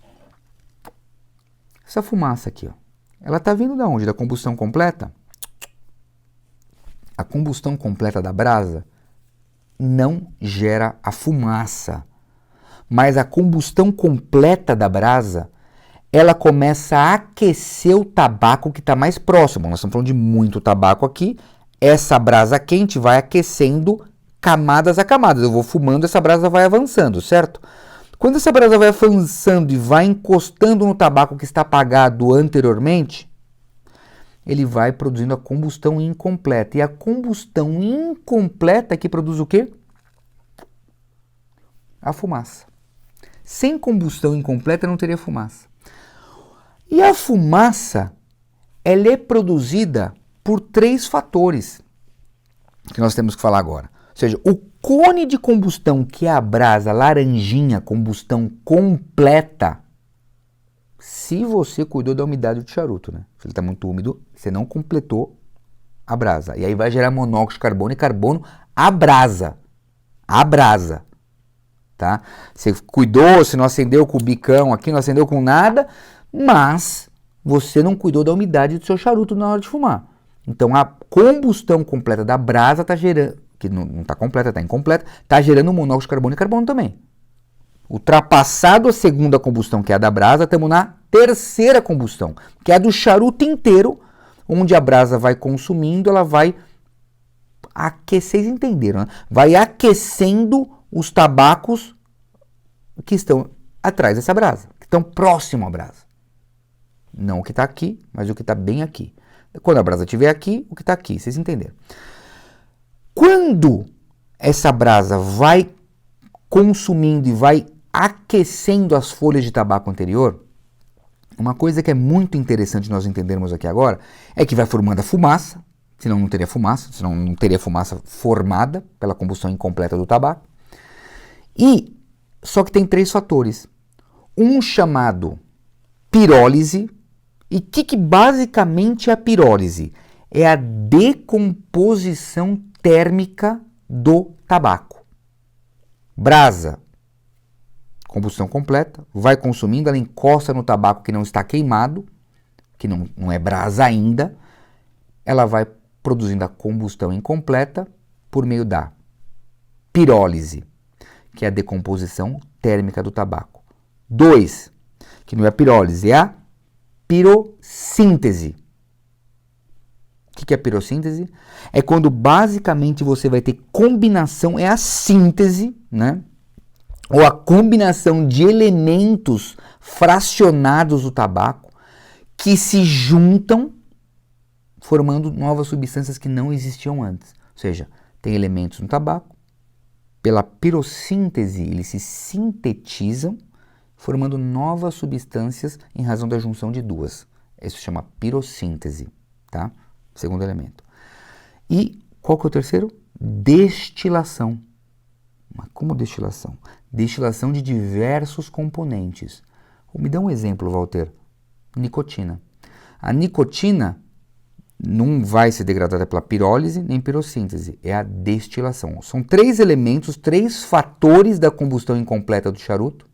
Essa fumaça aqui, ó, ela está vindo de onde? Da combustão completa? A combustão completa da brasa não gera a fumaça, mas a combustão completa da brasa, ela começa a aquecer o tabaco que está mais próximo. Nós estamos falando de muito tabaco aqui. Essa brasa quente vai aquecendo camadas a camadas. Eu vou fumando, essa brasa vai avançando, certo? Quando essa brasa vai avançando e vai encostando no tabaco que está apagado anteriormente, ele vai produzindo a combustão incompleta. E a combustão incompleta é que produz o quê? A fumaça. Sem combustão incompleta não teria fumaça. E a fumaça, ela é produzida por 3 fatores que nós temos que falar agora. Ou seja, o cone de combustão, que é a brasa laranjinha, combustão completa, se você cuidou da umidade do charuto, né? Se ele está muito úmido, você não completou a brasa. E aí vai gerar monóxido de carbono e carbono a brasa. A brasa. Tá? Você cuidou, você não acendeu com o bicão aqui, não acendeu com nada, mas você não cuidou da umidade do seu charuto na hora de fumar. Então a combustão completa da brasa está gerando, que não está completa, está incompleta, está gerando monóxido de carbono e carbono também. Ultrapassado a segunda combustão, que é a da brasa, estamos na terceira combustão, que é a do charuto inteiro, onde a brasa vai consumindo, ela vai aquecer, vocês entenderam, né? Vai aquecendo os tabacos que estão atrás dessa brasa, que estão próximo à brasa. Não o que está aqui, mas o que está bem aqui. Quando a brasa estiver aqui, o que está aqui, vocês entenderam. Quando essa brasa vai consumindo e vai aquecendo as folhas de tabaco anterior, uma coisa que é muito interessante nós entendermos aqui agora é que vai formando a fumaça, senão não teria fumaça formada pela combustão incompleta do tabaco. E só que tem 3 fatores. Um chamado pirólise. E o que basicamente é a pirólise? É a decomposição térmica do tabaco. Brasa, combustão completa, vai consumindo, ela encosta no tabaco que não está queimado, que não é brasa ainda, ela vai produzindo a combustão incompleta por meio da pirólise, que é a decomposição térmica do tabaco. 2, que não é a pirólise, é a pirossíntese. O que é a pirossíntese? É quando basicamente você vai ter combinação, é a síntese, né? Ou a combinação de elementos fracionados do tabaco que se juntam formando novas substâncias que não existiam antes. Ou seja, tem elementos no tabaco, pela pirossíntese eles se sintetizam, formando novas substâncias em razão da junção de duas. Isso se chama pirossíntese, tá? Segundo elemento. E qual que é o terceiro? Destilação. Mas como destilação? Destilação de diversos componentes. Me dá um exemplo, Walter. Nicotina. A nicotina não vai ser degradada pela pirólise nem pirossíntese, é a destilação. São 3 elementos, 3 fatores da combustão incompleta do charuto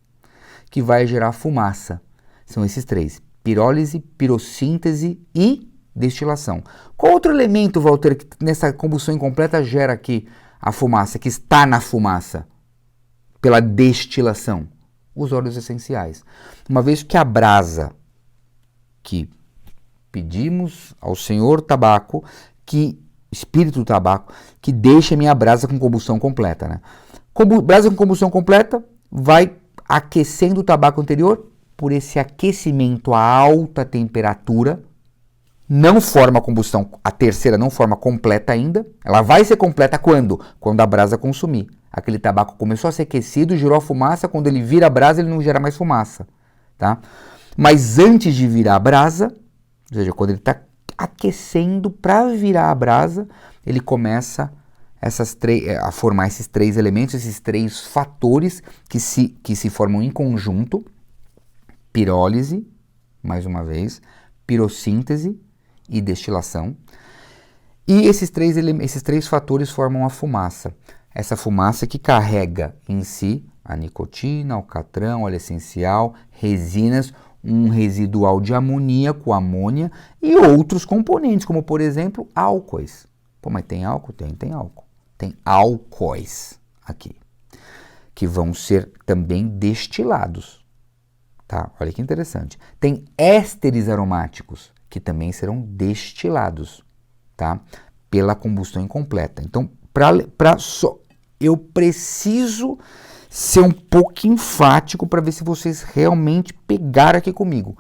que vai gerar fumaça. São esses 3, pirólise, pirossíntese e destilação. Qual outro elemento, Walter, que nessa combustão incompleta gera aqui a fumaça, que está na fumaça pela destilação? Os óleos essenciais. Uma vez que a brasa, que pedimos ao Senhor tabaco, espírito do tabaco, que deixe a minha brasa com combustão completa, né? Brasa com combustão completa vai aquecendo o tabaco anterior, por esse aquecimento a alta temperatura, não forma combustão, a terceira não forma completa ainda, ela vai ser completa quando? Quando a brasa consumir. Aquele tabaco começou a ser aquecido, gerou a fumaça, quando ele vira a brasa ele não gera mais fumaça, tá? Mas antes de virar a brasa, ou seja, quando ele está aquecendo para virar a brasa, ele começa a formar esses 3 elementos, esses 3 fatores que se formam em conjunto: pirólise, mais uma vez, pirossíntese e destilação. E esses 3 fatores formam a fumaça. Essa fumaça que carrega em si a nicotina, alcatrão, óleo essencial, resinas, um residual de amoníaco, amônia e outros componentes, como por exemplo álcoois. Pô, mas tem álcool? Tem álcool. Tem álcoois aqui, que vão ser também destilados. Tá? Olha que interessante. Tem ésteres aromáticos, que também serão destilados, tá? Pela combustão incompleta. Então, eu preciso ser um pouco enfático para ver se vocês realmente pegaram aqui comigo.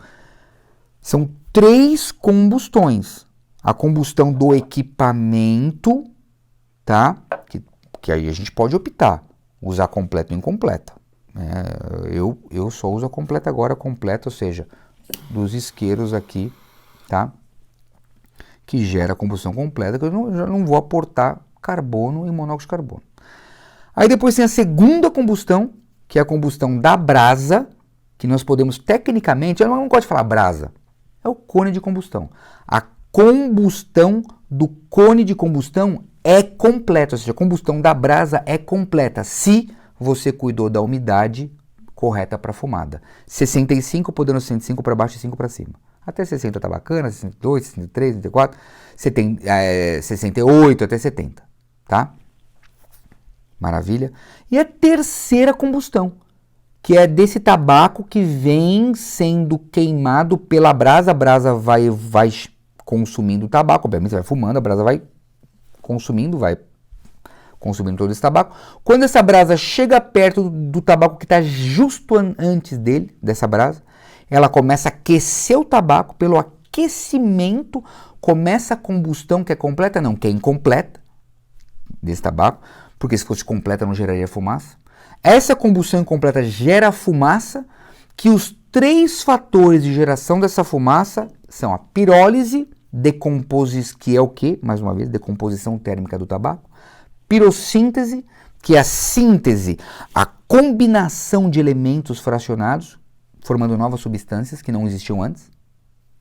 São 3 combustões. A combustão do equipamento, tá? Que aí a gente pode optar, usar completa ou incompleta. Eu só uso a completa agora, completa, ou seja, dos isqueiros aqui, tá? Que gera combustão completa, que eu já não vou aportar carbono e monóxido de carbono. Aí depois tem a segunda combustão, que é a combustão da brasa, que nós podemos tecnicamente, eu não gosto de falar brasa, é o cone de combustão. A combustão do cone de combustão é completa, ou seja, a combustão da brasa é completa, se você cuidou da umidade correta para a fumada. 65, podendo 65 para baixo e 5 para cima. Até 60 tá bacana, 62, 63, 64, 68 até 70, tá? Maravilha. E a terceira combustão, que é desse tabaco que vem sendo queimado pela brasa. A brasa vai consumindo o tabaco, obviamente você vai fumando, a brasa vai consumindo todo esse tabaco. Quando essa brasa chega perto do tabaco que está justo antes dessa brasa, ela começa a aquecer o tabaco. Pelo aquecimento, começa a combustão que é completa, não, que é incompleta desse tabaco, porque se fosse completa não geraria fumaça. Essa combustão incompleta gera fumaça, que os 3 fatores de geração dessa fumaça são a pirólise, que é o quê? Mais uma vez, decomposição térmica do tabaco. Pirossíntese, que é a síntese, a combinação de elementos fracionados, formando novas substâncias que não existiam antes.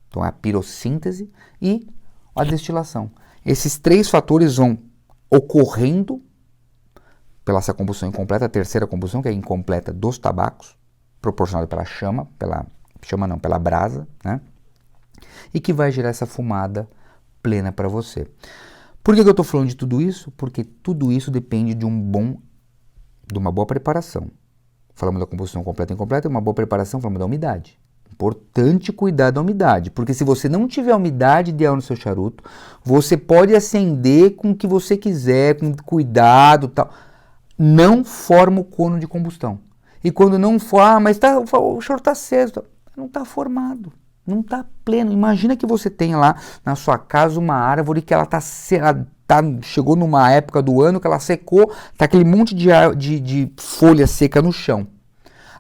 Então é a pirossíntese e a destilação. Esses 3 fatores vão ocorrendo pela essa combustão incompleta, a terceira combustão, que é incompleta dos tabacos, proporcionada pela pela brasa, né? E que vai gerar essa fumada plena para você. Por que eu estou falando de tudo isso? Porque tudo isso depende de uma boa preparação. Falamos da combustão completa e incompleta, uma boa preparação, falamos da umidade. Importante cuidar da umidade, porque se você não tiver umidade ideal no seu charuto, você pode acender com o que você quiser, com cuidado, tal. Não forma o cono de combustão. E quando não for, mas o charuto está aceso, não está formado, não está pleno. Imagina que você tenha lá na sua casa uma árvore que ela chegou numa época do ano que ela secou, está aquele monte de folha seca no chão.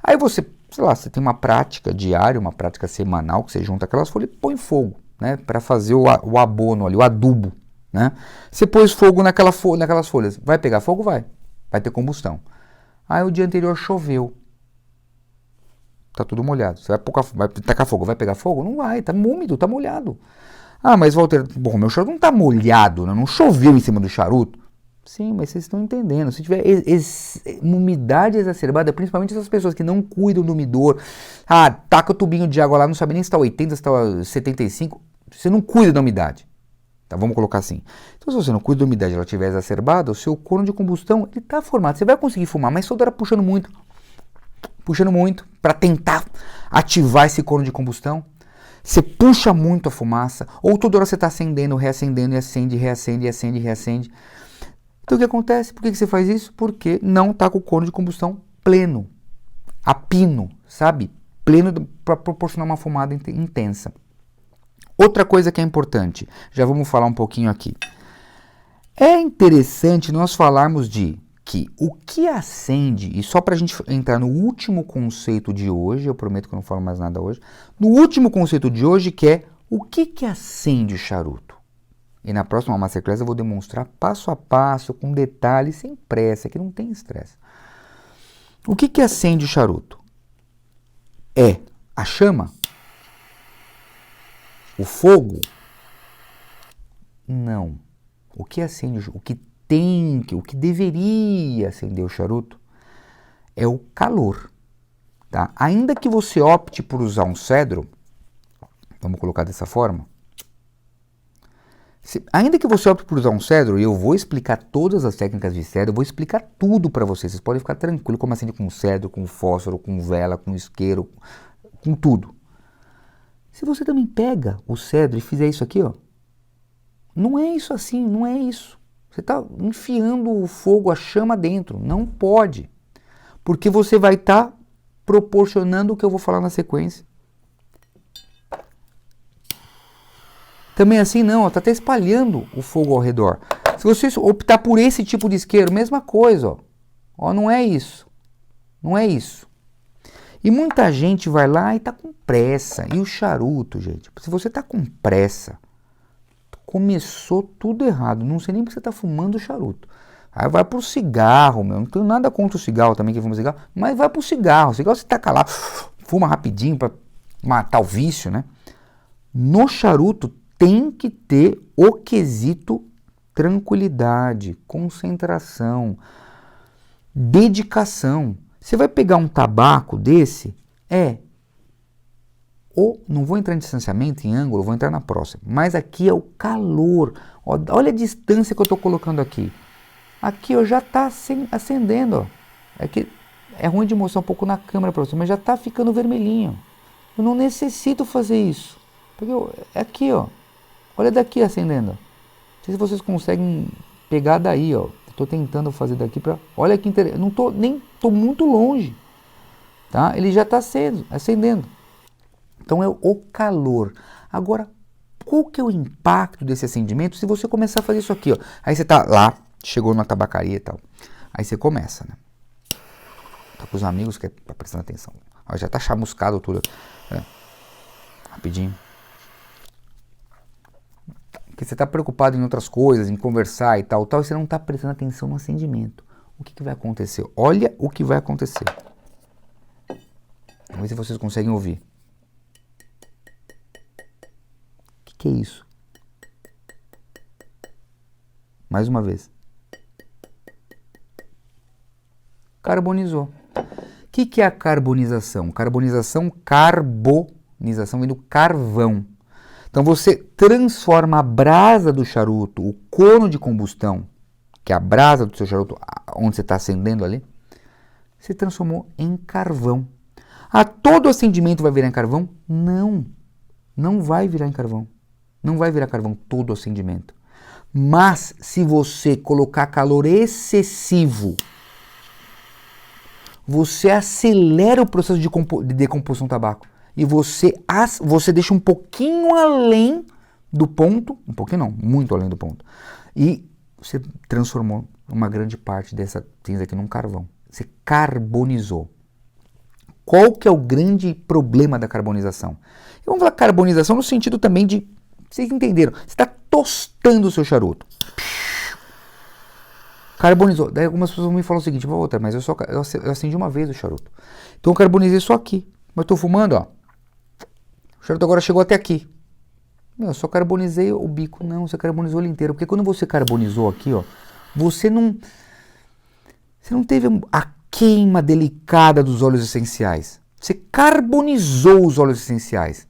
Aí você, sei lá, você tem uma prática diária, uma prática semanal, que você junta aquelas folhas e põe fogo, né, para fazer o abono ali, o adubo, né? Você pôs fogo naquelas folhas, vai pegar fogo? Vai ter combustão. Aí o dia anterior choveu, tá tudo molhado, você vai tacar fogo, vai pegar fogo? Não vai, tá úmido, tá molhado. Ah, mas Walter, bom, meu charuto não tá molhado, né? Não choveu em cima do charuto. Sim, mas vocês estão entendendo. Se tiver uma umidade exacerbada, principalmente essas pessoas que não cuidam do umidor, taca o tubinho de água lá, não sabe nem se está 80, se está 75, você não cuida da umidade. Tá, vamos colocar assim. Então, se você não cuida da umidade e ela estiver exacerbada, o seu cono de combustão ele está formado. Você vai conseguir fumar, mas toda hora puxando muito, para tentar ativar esse cono de combustão. Você puxa muito a fumaça, ou toda hora você está acendendo, reacendendo, e acende, reacende, acende, reacende. Então o que acontece? Por que você faz isso? Porque não está com o cono de combustão pleno, a pino, sabe? Pleno para proporcionar uma fumada intensa. Outra coisa que é importante, já vamos falar um pouquinho aqui. É interessante nós falarmos de que o que acende, e só para a gente entrar no último conceito de hoje, eu prometo que eu não falo mais nada hoje, no último conceito de hoje, que é o que acende o charuto. E na próxima Masterclass eu vou demonstrar passo a passo, com detalhes, sem pressa, que não tem estresse. O que acende o charuto? É a chama? O fogo? Não. O que acende, o que deveria acender o charuto é o calor, tá? Ainda que você opte por usar um cedro, vamos colocar dessa forma, ainda que você opte por usar um cedro, e eu vou explicar todas as técnicas de cedro, eu vou explicar tudo para vocês podem ficar tranquilos, como acende com cedro, com fósforo, com vela, com isqueiro, com tudo. Se você também pega o cedro e fizer isso aqui, ó, não é isso assim, não é isso. Você está enfiando o fogo, a chama dentro. Não pode. Porque você vai estar proporcionando o que eu vou falar na sequência. Também assim não, está até espalhando o fogo ao redor. Se você optar por esse tipo de isqueiro, mesma coisa. Ó, não é isso. Não é isso. E muita gente vai lá e está com pressa. E o charuto, gente, se você está com pressa, começou tudo errado. Não sei nem porque você está fumando charuto. Aí vai pro cigarro, meu. Não tenho nada contra o cigarro também, que fuma cigarro. Mas vai pro cigarro. O cigarro você taca lá, fuma rapidinho para matar o vício, né? No charuto tem que ter o quesito tranquilidade, concentração, dedicação. Você vai pegar um tabaco desse, ou não vou entrar em distanciamento, em ângulo, vou entrar na próxima. Mas aqui é o calor. Olha a distância que eu estou colocando aqui. Aqui ó, já está acendendo. Ó. É que é ruim de mostrar um pouco na câmera para você, mas já está ficando vermelhinho. Eu não necessito fazer isso. Porque é aqui, ó. Olha daqui acendendo. Não sei se vocês conseguem pegar daí, ó. Estou tentando fazer daqui para. Olha que interessante. Não tô nem tô muito longe, tá? Ele já está acendendo. Então é o calor. Agora, qual que é o impacto desse acendimento se você começar a fazer isso aqui, ó? Aí você tá lá, chegou na tabacaria e tal. Aí você começa, né? Tá com os amigos que tá prestando atenção. Ó, já tá chamuscado tudo. Rapidinho. Porque você tá preocupado em outras coisas, em conversar e tal, e você não tá prestando atenção no acendimento. O que vai acontecer? Olha o que vai acontecer. Vamos ver se vocês conseguem ouvir. O que é isso? Mais uma vez. Carbonizou. O que é a carbonização? Carbonização vem do carvão. Então você transforma a brasa do charuto, o cono de combustão, que é a brasa do seu charuto, onde você está acendendo ali, você transformou em carvão. Todo acendimento vai virar em carvão? Não, não vai virar em carvão. Não vai virar carvão todo acendimento. Mas se você colocar calor excessivo, você acelera o processo de decomposição do tabaco. E você deixa um pouquinho além do ponto, um pouquinho não, muito além do ponto. E você transformou uma grande parte dessa cinza aqui num carvão. Você carbonizou. Qual que é o grande problema da carbonização? Vamos falar carbonização no sentido também de, vocês entenderam, você está tostando o seu charuto. Carbonizou. Daí algumas pessoas me falam o seguinte, mas eu acendi uma vez o charuto. Então eu carbonizei só aqui. Mas eu estou fumando, ó. O charuto agora chegou até aqui. Eu só carbonizei o bico. Não, você carbonizou ele inteiro. Porque quando você carbonizou aqui, ó, você não teve a queima delicada dos óleos essenciais. Você carbonizou os óleos essenciais.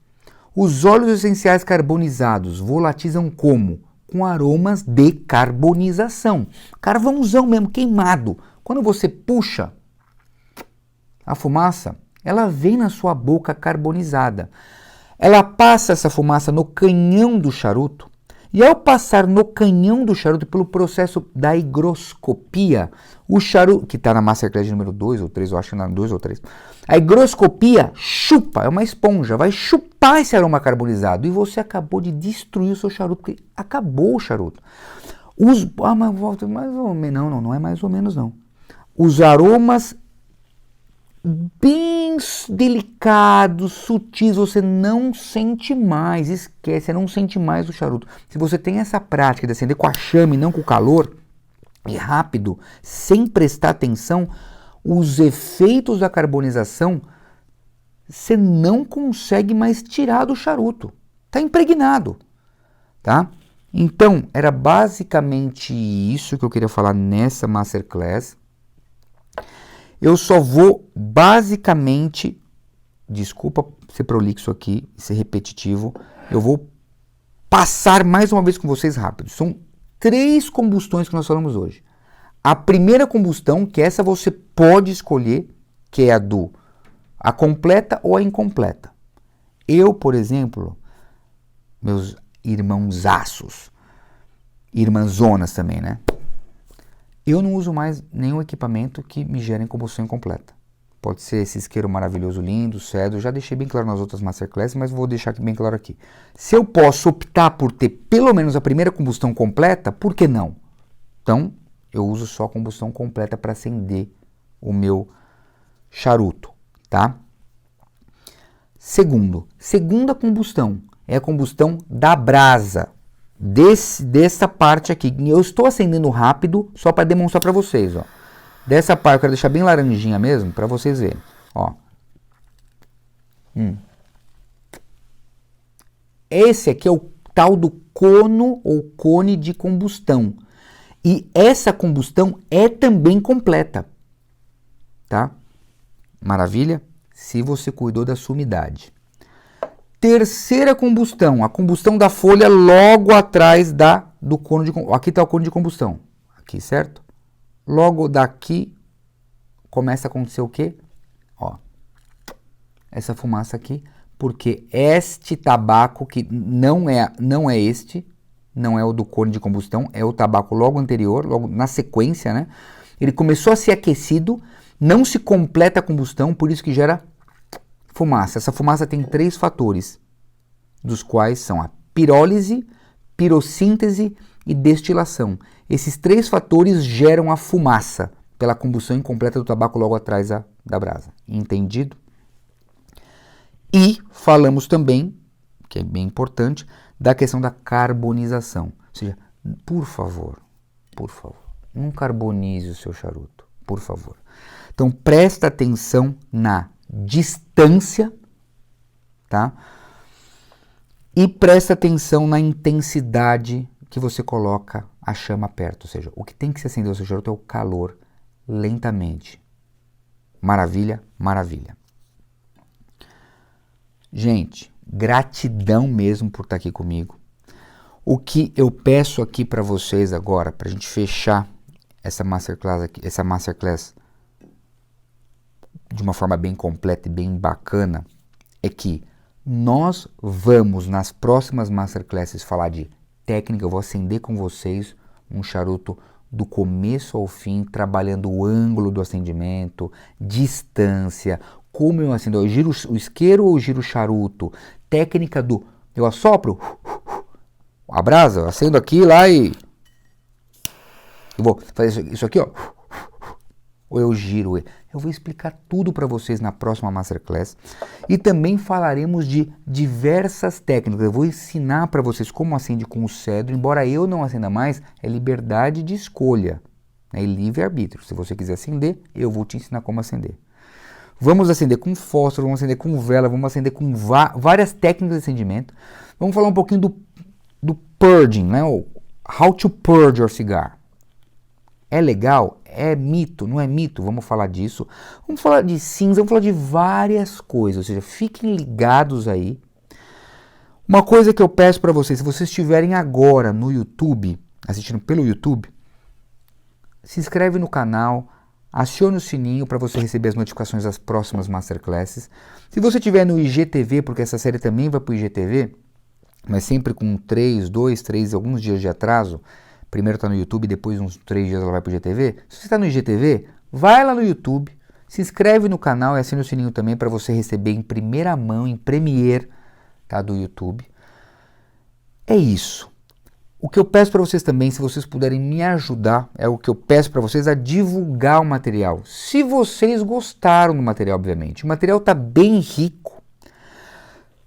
Os óleos essenciais carbonizados volatilizam como? Com aromas de carbonização. Carvãozão mesmo, queimado. Quando você puxa a fumaça, ela vem na sua boca carbonizada. Ela passa essa fumaça no canhão do charuto. E ao passar no canhão do charuto pelo processo da higroscopia, o charuto, que está na Masterclass número 2 ou 3, eu acho que na 2 ou 3, a higroscopia chupa, é uma esponja, vai chupar esse aroma carbonizado e você acabou de destruir o seu charuto, porque acabou o charuto. Mas mais ou menos, não é mais ou menos não. Os aromas bem delicados, sutis, você não sente mais, esquece, você não sente mais o charuto. Se você tem essa prática de acender com a chama e não com o calor, e rápido, sem prestar atenção, os efeitos da carbonização, você não consegue mais tirar do charuto. Está impregnado, tá? Então, era basicamente isso que eu queria falar nessa Masterclass. Eu só vou basicamente, desculpa ser prolixo aqui, ser repetitivo, eu vou passar mais uma vez com vocês rápido. São 3 combustões que nós falamos hoje. A primeira combustão, que essa você pode escolher, que é a completa ou a incompleta. Eu, por exemplo, meus irmãozaços, irmãzonas também, né? Eu não uso mais nenhum equipamento que me gere combustão incompleta. Pode ser esse isqueiro maravilhoso, lindo, cedro, já deixei bem claro nas outras Masterclasses, mas vou deixar bem claro aqui. Se eu posso optar por ter pelo menos a primeira combustão completa, por que não? Então, eu uso só a combustão completa para acender o meu charuto, tá? Segunda combustão é a combustão da brasa, dessa parte aqui. Eu estou acendendo rápido só para demonstrar para vocês, ó. Dessa parte eu quero deixar bem laranjinha mesmo, para vocês verem, ó. Esse aqui é o tal do cono ou cone de combustão. E essa combustão é também completa, tá? Maravilha? Se você cuidou da sua umidade. Terceira combustão, a combustão da folha logo atrás do cone de combustão. Aqui está o cone de combustão, aqui, certo? Logo daqui começa a acontecer o quê? Ó, essa fumaça aqui, porque este tabaco que não é este, não é o do cone de combustão, é o tabaco logo anterior, logo na sequência, né? Ele começou a ser aquecido, não se completa a combustão, por isso que gera fumaça. Essa fumaça tem 3 fatores, dos quais são a pirólise, pirossíntese e destilação. Esses 3 fatores geram a fumaça pela combustão incompleta do tabaco logo atrás da brasa. Entendido? E falamos também, que é bem importante, da questão da carbonização. Ou seja, por favor, não carbonize o seu charuto, por favor. Então presta atenção na distância, tá? E presta atenção na intensidade que você coloca a chama perto. Ou seja, o que tem que se acender o seu charuto é o calor, lentamente. Maravilha, maravilha. Gente, gratidão mesmo por estar aqui comigo. O que eu peço aqui para vocês agora, para a gente fechar essa Masterclass de uma forma bem completa e bem bacana, é que nós vamos nas próximas Masterclasses falar de técnica. Eu vou acender com vocês um charuto do começo ao fim, trabalhando o ângulo do acendimento, distância, como eu acendo, eu giro o isqueiro ou giro o charuto, técnica do, eu assopro a brasa, eu acendo aqui lá e eu vou fazer isso aqui, ó, ou eu giro. Eu vou explicar tudo para vocês na próxima Masterclass e também falaremos de diversas técnicas. Eu vou ensinar para vocês como acende com o cedro, embora eu não acenda mais, é liberdade de escolha, né, e livre-arbítrio. Se você quiser acender, eu vou te ensinar como acender. Vamos acender com fósforo, vamos acender com vela, vamos acender com várias técnicas de acendimento. Vamos falar um pouquinho do purging, né? O how to purge your cigar. É legal? É mito? Não é mito? Vamos falar disso. Vamos falar de cinza, vamos falar de várias coisas. Ou seja, fiquem ligados aí. Uma coisa que eu peço para vocês, se vocês estiverem agora no YouTube, assistindo pelo YouTube, se inscreve no canal, acione o sininho para você receber as notificações das próximas Masterclasses. Se você estiver no IGTV, porque essa série também vai para o IGTV, mas sempre com 2, 3, alguns dias de atraso. Primeiro está no YouTube, depois uns 3 dias ela vai para o IGTV. Se você está no IGTV, vai lá no YouTube, se inscreve no canal e assina o sininho também para você receber em primeira mão, em Premiere, tá, do YouTube. É isso. O que eu peço para vocês também, se vocês puderem me ajudar, é o que eu peço para vocês, a divulgar o material. Se vocês gostaram do material, obviamente. O material está bem rico,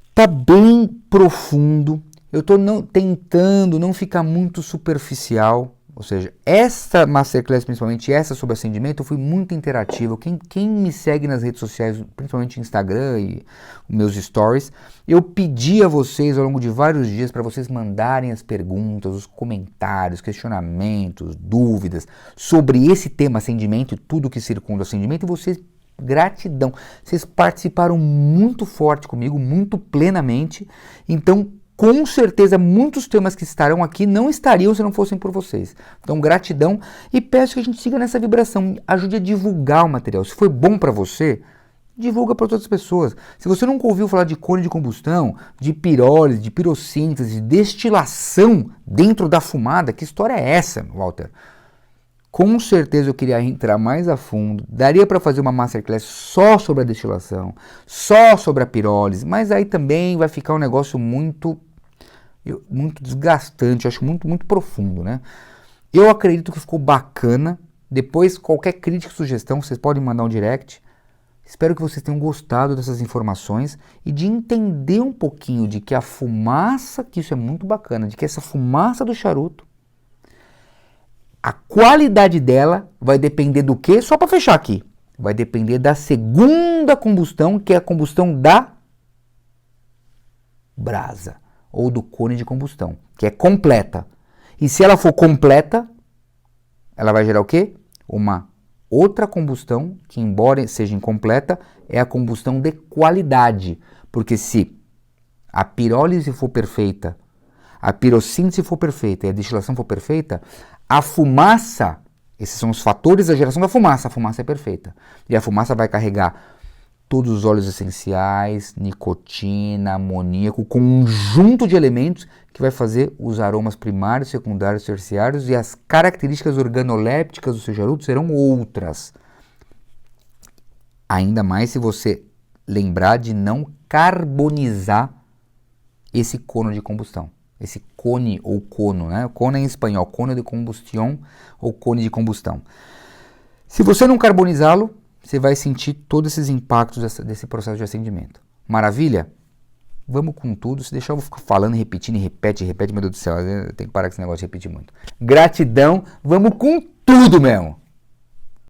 está bem profundo. Eu estou tentando não ficar muito superficial, ou seja, essa Masterclass, principalmente essa sobre acendimento, eu fui muito interativo. Quem me segue nas redes sociais, principalmente Instagram e meus stories, eu pedi a vocês ao longo de vários dias para vocês mandarem as perguntas, os comentários, questionamentos, dúvidas sobre esse tema acendimento e tudo que circunda o acendimento, e vocês, gratidão, vocês participaram muito forte comigo, muito plenamente, então com certeza muitos temas que estarão aqui não estariam se não fossem por vocês. Então gratidão e peço que a gente siga nessa vibração, ajude a divulgar o material. Se foi bom para você, divulga para outras pessoas. Se você nunca ouviu falar de cone de combustão, de pirólise, de pirossíntese, de destilação dentro da fumada, que história é essa, Walter? Com certeza eu queria entrar mais a fundo, daria para fazer uma masterclass só sobre a destilação, só sobre a pirólise, mas aí também vai ficar um negócio muito desgastante, eu acho muito profundo, né? Eu acredito que ficou bacana. Depois, qualquer crítica ou sugestão, vocês podem mandar um direct. Espero que vocês tenham gostado dessas informações e de entender um pouquinho de que a fumaça, que isso é muito bacana, de que essa fumaça do charuto, a qualidade dela vai depender do quê? Só para fechar aqui. Vai depender da segunda combustão, que é a combustão da brasa, ou do cone de combustão, que é completa. E se ela for completa, ela vai gerar o quê? Uma outra combustão, que embora seja incompleta, é a combustão de qualidade. Porque se a pirólise for perfeita, a pirossíntese for perfeita e a destilação for perfeita, a fumaça, esses são os fatores da geração da fumaça, a fumaça é perfeita. E a fumaça vai carregar todos os óleos essenciais, nicotina, amoníaco, conjunto de elementos que vai fazer os aromas primários, secundários, terciários, e as características organolépticas do seu charuto serão outras. Ainda mais se você lembrar de não carbonizar esse cono de combustão. Esse cone ou cono, né? Cono é em espanhol, cono de combustão ou cone de combustão. Se você não carbonizá-lo, você vai sentir todos esses impactos desse processo de acendimento. Maravilha? Vamos com tudo. Se deixar eu vou ficar falando, repetindo, repete, meu Deus do céu. Eu tenho que parar com esse negócio de repetir muito. Gratidão, vamos com tudo mesmo!